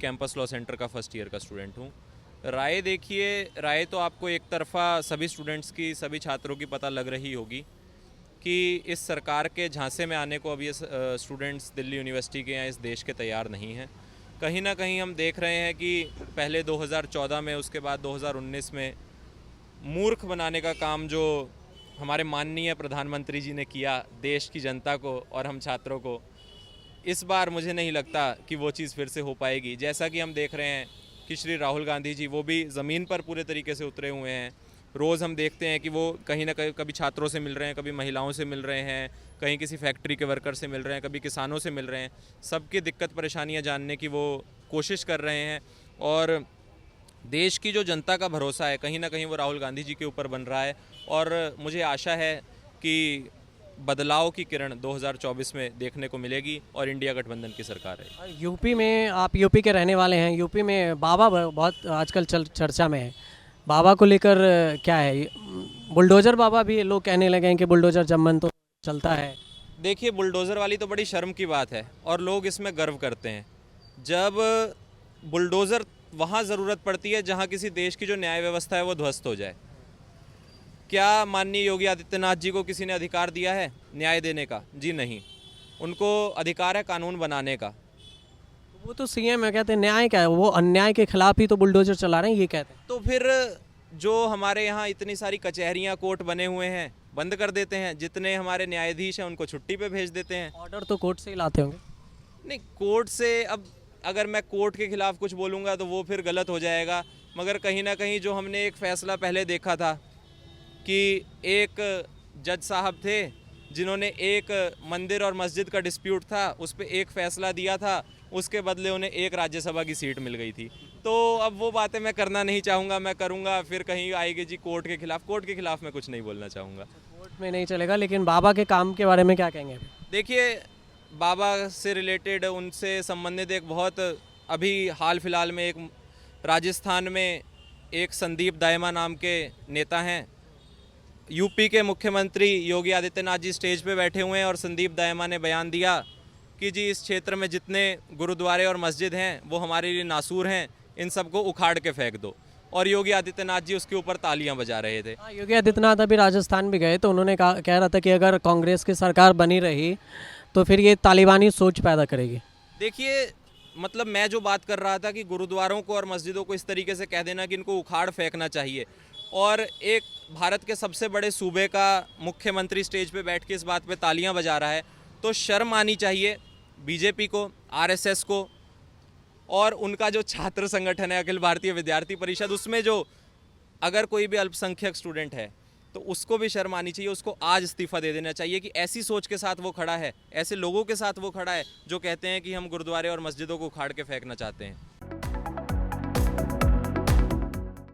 Campus law centre का first year का student हूँ। राय देखिए, राय तो आपको एक तरफ़ा सभी स्टूडेंट्स की, सभी छात्रों की पता लग रही होगी कि इस सरकार के झांसे में आने को अब ये स्टूडेंट्स दिल्ली यूनिवर्सिटी के या इस देश के तैयार नहीं हैं। कहीं ना कहीं हम देख रहे हैं कि पहले 2014 में, उसके बाद 2019 में मूर्ख बनाने का काम जो हमारे माननीय प्रधानमंत्री जी ने किया देश की जनता को और हम छात्रों को, इस बार मुझे नहीं लगता कि वो चीज़ फिर से हो पाएगी। जैसा कि हम देख रहे हैं कि श्री राहुल गांधी जी, वो भी ज़मीन पर पूरे तरीके से उतरे हुए हैं। रोज़ हम देखते हैं कि वो कहीं ना कहीं कभी छात्रों से मिल रहे हैं, कभी महिलाओं से मिल रहे हैं, कहीं किसी फैक्ट्री के वर्कर से मिल रहे हैं, कभी किसानों से मिल रहे हैं। सबकी दिक्कत परेशानियां जानने की वो कोशिश कर रहे हैं और देश की जो जनता का भरोसा है कहीं ना कहीं वो राहुल गांधी जी के ऊपर बन रहा है। और मुझे आशा है कि बदलाव की किरण 2024 में देखने को मिलेगी और इंडिया गठबंधन की सरकार है। यूपी में, आप यूपी के रहने वाले हैं, यूपी में बाबा बहुत आजकल चर्चा में है। बाबा को लेकर क्या है? बुलडोज़र बाबा भी लोग कहने लगे हैं कि बुलडोज़र जब मन तो चलता है। देखिए, बुलडोज़र वाली तो बड़ी शर्म की बात है और लोग इसमें गर्व करते हैं। जब बुलडोज़र वहाँ ज़रूरत पड़ती है जहाँ किसी देश की जो न्याय व्यवस्था है वो ध्वस्त हो जाए। क्या माननीय योगी आदित्यनाथ जी को किसी ने अधिकार दिया है न्याय देने का? जी नहीं। उनको अधिकार है कानून बनाने का। वो तो सीएम है, कहते हैं न्याय क्या है, वो अन्याय के खिलाफ ही तो बुलडोज़र चला रहे हैं, ये कहते हैं। तो फिर जो हमारे यहाँ इतनी सारी कचहरियाँ, कोर्ट बने हुए हैं, बंद कर देते हैं। जितने हमारे न्यायाधीश हैं उनको छुट्टी पे भेज देते हैं। ऑर्डर तो कोर्ट से ही लाते होंगे। नहीं, कोर्ट से अब अगर मैं कोर्ट के खिलाफ कुछ बोलूँगा तो वो फिर गलत हो जाएगा। मगर कहीं ना कहीं जो हमने एक फ़ैसला पहले देखा था कि एक जज साहब थे जिन्होंने एक मंदिर और मस्जिद का डिस्प्यूट था उस पर एक फ़ैसला दिया था, उसके बदले उन्हें एक राज्यसभा की सीट मिल गई थी। तो अब वो बातें मैं करना नहीं चाहूँगा। मैं करूँगा फिर कहीं आएगी जी कोर्ट के खिलाफ। कोर्ट के खिलाफ मैं कुछ नहीं बोलना चाहूँगा। कोर्ट में नहीं चलेगा, लेकिन बाबा के काम के बारे में क्या कहेंगे अभी? देखिए, बाबा से रिलेटेड, उनसे संबंधित एक बहुत अभी हाल फिलहाल में एक राजस्थान में एक संदीप दायमा नाम के नेता हैं। यूपी के मुख्यमंत्री योगी आदित्यनाथ जी स्टेज पे बैठे हुए हैं और संदीप दायमा ने बयान दिया कि जी इस क्षेत्र में जितने गुरुद्वारे और मस्जिद हैं वो हमारे लिए नासूर हैं, इन सबको उखाड़ के फेंक दो। और योगी आदित्यनाथ जी उसके ऊपर तालियां बजा रहे थे। हाँ, योगी आदित्यनाथ अभी राजस्थान भी गए तो उन्होंने कह रहा था कि अगर कांग्रेस की सरकार बनी रही तो फिर ये तालिबानी सोच पैदा करेगी। देखिए, मतलब मैं जो बात कर रहा था कि गुरुद्वारों को और मस्जिदों को इस तरीके से कह देना कि इनको उखाड़ फेंकना चाहिए, और एक भारत के सबसे बड़े सूबे का मुख्यमंत्री स्टेज पे बैठ के इस बात पे तालियां बजा रहा है, तो शर्म आनी चाहिए बीजेपी को, आरएसएस को, और उनका जो छात्र संगठन है अखिल भारतीय विद्यार्थी परिषद, उसमें जो अगर कोई भी अल्पसंख्यक स्टूडेंट है तो उसको भी शर्म आनी चाहिए। उसको आज इस्तीफ़ा दे देना चाहिए कि ऐसी सोच के साथ वो खड़ा है, ऐसे लोगों के साथ वो खड़ा है जो कहते हैं कि हम गुरुद्वारे और मस्जिदों को उखाड़ के फेंकना चाहते हैं।